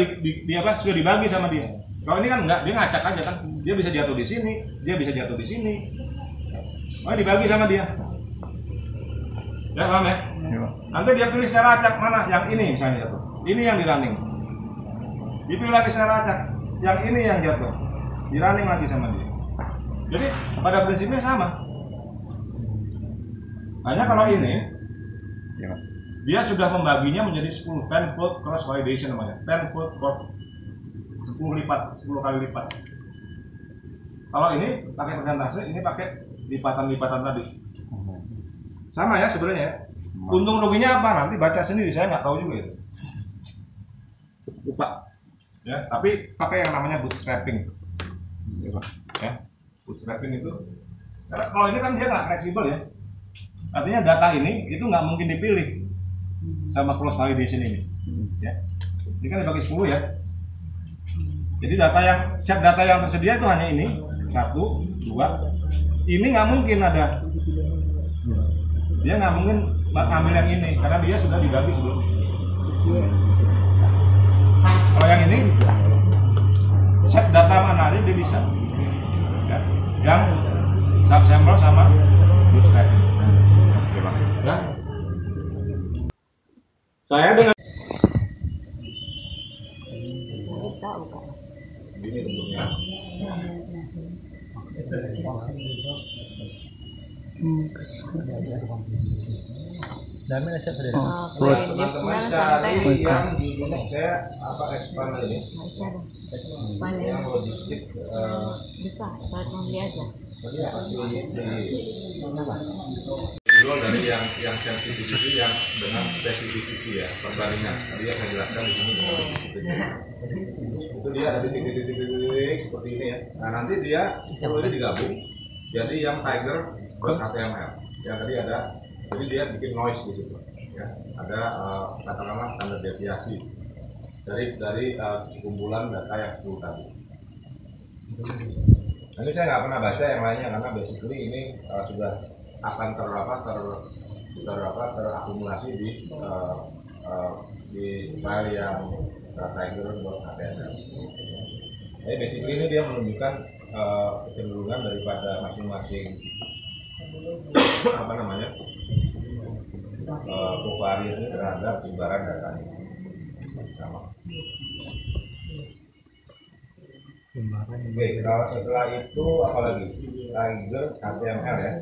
[SPEAKER 1] sudah dibagi sama dia. Kalau ini kan enggak, dia ngacak aja kan. Dia bisa jatuh di sini, dia bisa jatuh di sini. Oh, dibagi sama dia. Ya, paham ya? Nanti dia pilih secara acak mana yang ini misalnya jatuh. Ini yang di running. Dipilih lagi secara acak. yang ini yang jatuh, di running lagi sama dia. Jadi pada prinsipnya sama. Hanya kalau ini dia sudah membaginya menjadi 10 cross validation namanya. 10-fold cross 10 kali lipat. Kalau ini pakai persentase, ini pakai lipatan-lipatan tadi. Sama ya sebenarnya. Untung ruginya apa? Nanti baca sendiri, saya nggak tahu juga itu. Lupa. Ya, tapi pakai yang namanya bootstrapping. Ya, bootstrapping itu. Kalau ini kan dia nggak fleksibel ya. Artinya data ini itu nggak mungkin dipilih sama cross validation ini. Ya. Ini kan dibagi 10 ya. Jadi set data yang tersedia itu hanya ini 1, 2. Ini nggak mungkin ada. Dia nggak mungkin ngambil yang ini karena dia sudah dibagi sebelumnya. Kalau yang ini set data mana aja dia bisa. Ya. Yang subsample sama bootstrapping. Ya. Saya dengan
[SPEAKER 4] Tahu kan?
[SPEAKER 1] ini bentuknya. Teman-teman cari yang saya apa expand ini yang logistik
[SPEAKER 4] Bisa, saat membeli aja.
[SPEAKER 1] dulu dari yang sensitivity yang dengan specificity ya perbandingan tadi yang saya jelaskan di sini dengan specificity itu dia ada titik-titik seperti ini ya. Nah nanti dia ini digabung jadi yang Tiger HTML yang tadi ada, jadi dia bikin noise di situ ya, ada katakanlah standar deviasi dari kumpulan data yang 10 tadi. Nanti saya nggak pernah baca yang lainnya karena basically ini sudah akan terakumulasi di file yang tiger.html. Jadi basically ini dia menunjukkan kecenderungan daripada masing-masing apa namanya covariance terhadap penyebaran datanya. Sama. Oke, kalau setelah itu apalagi Tiger HTML ya.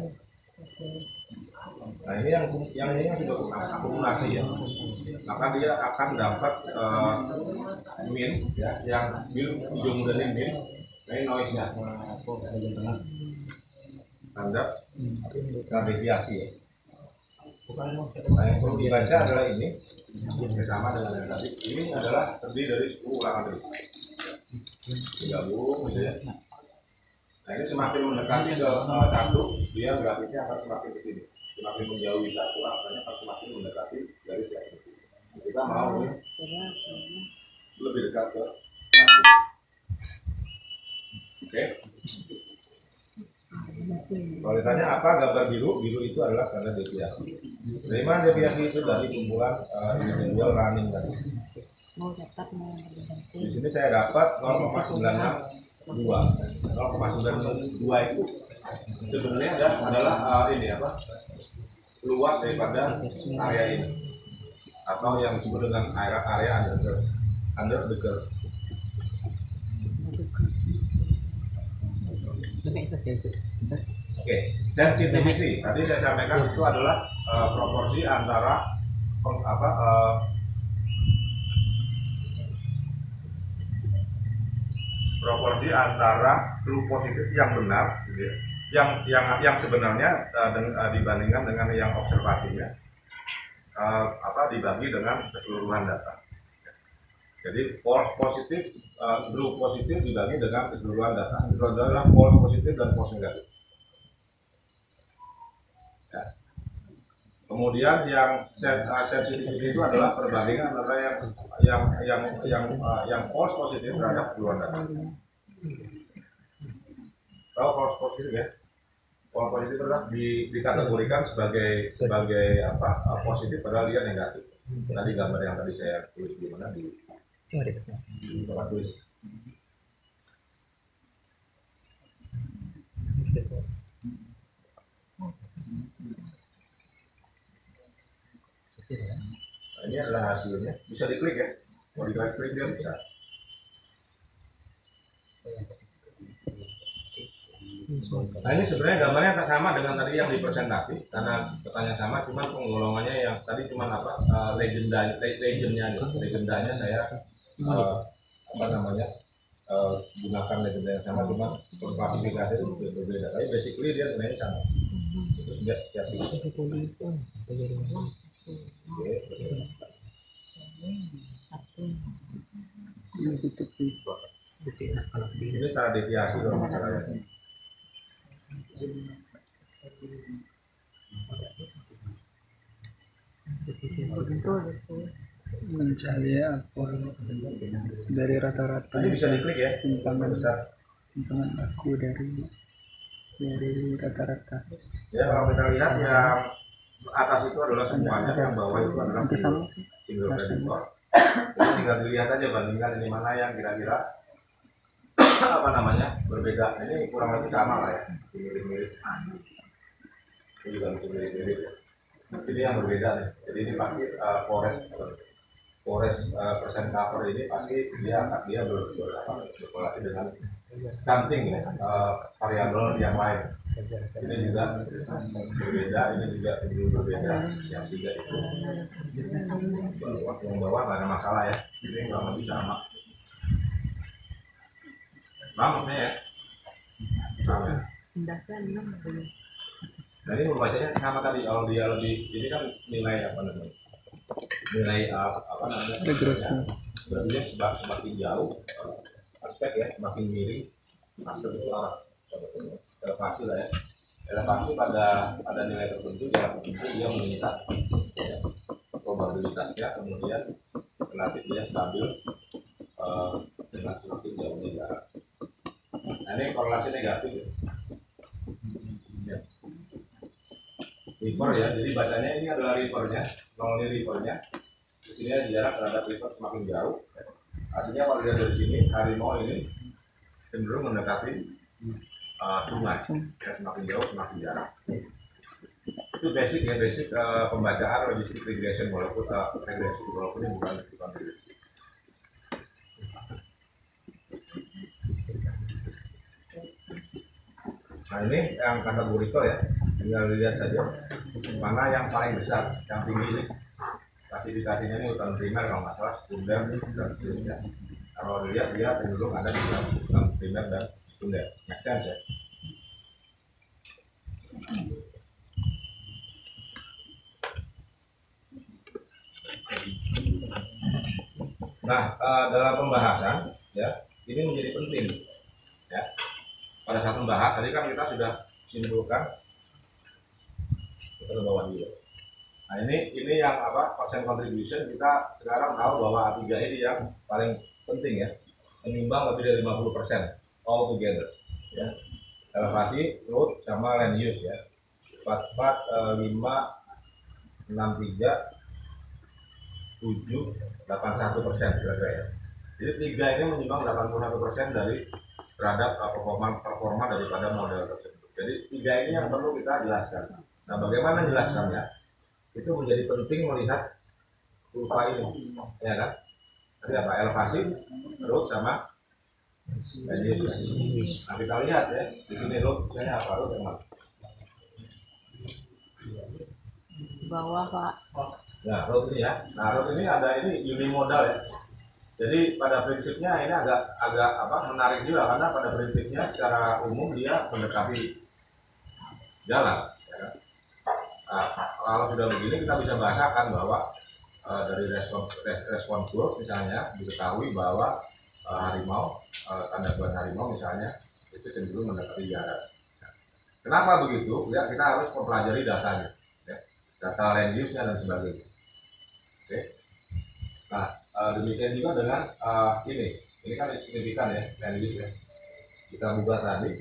[SPEAKER 1] Nah ini yang ini sudah akumulasi ya, maka dia akan dapat min ya, yang hijau muda ini min, ini noise nya, tanda deviasi ya. Nah yang perlu dibaca adalah ini, sama dengan yang tadi. Ini adalah terdiri dari 10 ulangan dulu. Digabung gitu ya. Nah ini semakin mendekati ke satu, dia grafiknya akan semakin ke sini. Semakin menjauhi satu, angkanya akan semakin mendekati dari satu. Kita mau lebih dekat ke satu. Oke. Kalau ditanya apa gambar biru, biru itu adalah standar deviasi. Dari mana deviasi itu? Dari kumpulan individual running tadi. Di sini saya dapat 0,962. 0,962 itu sebenarnya adalah ini apa? Luas daripada area ini, atau yang disebut dengan area under the curve. Oke, sensitivity tadi saya sampaikan itu adalah proporsi antara proporsi antara true positif yang benar, gitu ya, yang sebenarnya dibandingkan dengan yang observasinya, dibagi dengan keseluruhan data. Jadi false positif, true positif dibagi dengan keseluruhan data. Itu adalah false positif dan false negatif. Ya. Kemudian yang sensitivity itu adalah perbandingan antara yang false positif terhadap keseluruhan data. Tahu false positif ya? False positif adalah dikategorikan sebagai positif padahal dia negatif. Tadi gambar yang tadi saya tulis di mana di tempat tulis. Nah, ini adalah hasilnya, bisa diklik ya, mau diklik dia bisa. Nah ini sebenarnya gambarnya tak sama dengan tadi yang di presentasi karena pertanyaan sama, cuman penggolongannya yang tadi cuman apa legendanya saya apa namanya gunakan legenda yang sama, cuma klasifikasi itu berbeda. Tapi basically dia sebenarnya sama. Itu sudah siap. Ini secara deviasi kalau masalahnya.
[SPEAKER 4] Betul.
[SPEAKER 2] Mencari apa dari rata-rata
[SPEAKER 1] Ini bisa diklik ya.
[SPEAKER 2] timpangan
[SPEAKER 1] Besar.
[SPEAKER 2] aku dari rata-rata.
[SPEAKER 1] Ya kalau kita lihat yang atas itu adalah semuanya, yang bawah itu adalah single creditor. Jadi tinggal dilihat aja bandingkan ini mana yang kira-kira apa namanya berbeda. Ini kurang lebih sama lah ya, mirip-mirip. Ini juga masih mirip-mirip ya. Ini yang berbeda nih. Jadi ini pasti forest persen cover ini pasti dia berkorelasi dengan something ya, variabel yang lain. Ini juga berbeda, ini juga berbeda. Yang tiga itu yang bawah nggak ada masalah ya. Ini kurang lebih sama. Sama ya. Sama. Nah ini membacanya sama tadi, kalau dia lebih, ini kan nilai apa namanya? Nilai apa namanya?
[SPEAKER 2] Regresi.
[SPEAKER 1] Berarti dia semakin jauh aspek ya, semakin miring masuk itu arah. Elevasi lah ya. Elevasi pada nilai tertentu, jarak tertentu dia meningkat ya, probabilitasnya, kemudian relatif dia stabil dengan semakin jauhnya jarak. Nah ini korelasi negatif ya. River ya, jadi bacanya ini adalah rivernya, nol ini rivernya. Di sini jarak terhadap river semakin jauh. Artinya kalau dia dari sini, harimau ini cenderung mendekati sungai. Ya, semakin jauh semakin jarak. Itu basic ya, basic pembacaan logistik regression walaupun ini bukan regresi. Nah ini yang kategorikal ya, tinggal dilihat saja mana yang paling besar, yang tinggi ini. Klasifikasinya ini urutan primer kalau nggak salah, sekunder dan seterusnya. Kalau dilihat dia cenderung ada di dalam urutan primer dan sekunder. Make sense ya. Nah dalam pembahasan ya ini menjadi penting ya. Pada saat membahas tadi kan kita sudah simpulkan, kita ke bawah dulu. Nah ini yang apa, persen contribution, kita sekarang tahu bahwa A3 ini yang paling penting ya, menyumbang lebih dari 50% all together ya. Elevasi, load sama land use ya. 44 5 63 7 81% kira-kira ya. Jadi 3 ini menyumbang 81% dari terhadap performa daripada model tersebut. Jadi 3 ini yang perlu kita jelaskan. Nah bagaimana jelaskannya? Itu menjadi penting melihat kurva ini, ya kan? Ada apa? Elevasi, root sama radius. Nah kita lihat ya, di sini rootnya apa? Root yang mana?
[SPEAKER 4] Bawah Pak.
[SPEAKER 1] Nah root ini ya. Nah root ini ada ini unimodal ya. Jadi pada prinsipnya ini agak apa menarik juga, karena pada prinsipnya secara umum dia mendekati jalan. Ya. Nah, kalau sudah begini kita bisa bahasakan bahwa dari respon curve misalnya diketahui bahwa harimau, tanda bulan harimau misalnya itu cenderung mendekati jarak. Nah, kenapa begitu? Ya kita harus mempelajari datanya, ya. Data land use-nya dan sebagainya. Oke. Nah demikian juga dengan ini kan signifikan ya land use ya. Kita buka tadi.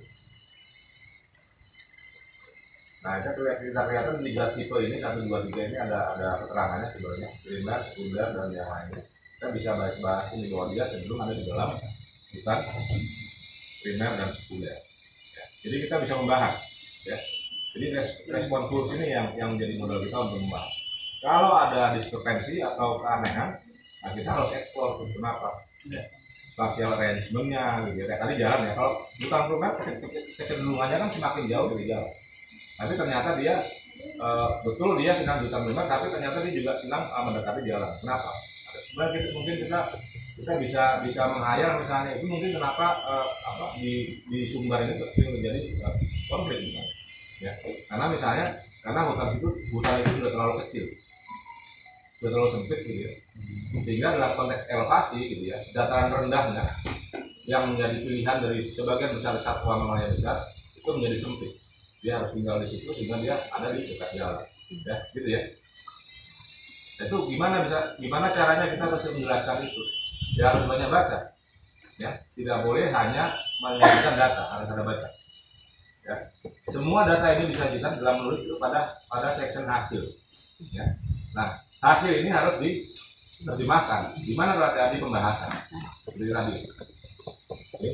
[SPEAKER 1] Nah itu kelihatan 3 tipe ini, 1, 2, 3 ini ada keterangannya sebenarnya, primer, sekunder dan yang lainnya. Kita bisa bahas ini bahwa dia cenderung ada di dalam bukan primer dan sekunder. Ya. Jadi kita bisa membahas ya. Jadi respon kurve ini yang menjadi modal kita untuk membahas. Kalau ada diskrepansi atau keanehan, nah kita harus eksplor kenapa. Ya. spatial arrangementnya gitu ya. Kayak tadi jalan ya, kalau hutan primer kecenderungannya kan semakin jauh dari jalan, tapi ternyata dia betul dia senang di hutan primer, tapi ternyata dia juga senang mendekati jalan. Kenapa? Sebenarnya mungkin kita bisa menghayal misalnya itu mungkin kenapa di Sumbar ini sering terjadi konflik misalnya, ya karena misalnya hutan itu sudah terlalu kecil, sudah terlalu sempit gitu ya, sehingga dalam konteks elevasi gitu ya, dataran rendahnya yang menjadi pilihan dari sebagian besar satwa mammalia besar itu menjadi sempit, dia harus tinggal di situ sehingga dia ada di dekat jalan, ya gitu ya. Itu gimana caranya kita bisa menjelaskan itu? Ya harus banyak baca, ya tidak boleh hanya menyajikan data, harus ada baca. Ya. Semua data ini disajikan dalam menulis itu pada section hasil. Ya. Nah hasil ini harus diterjemahkan. Gimana terjadi pembahasan? Seperti tadi. Oke.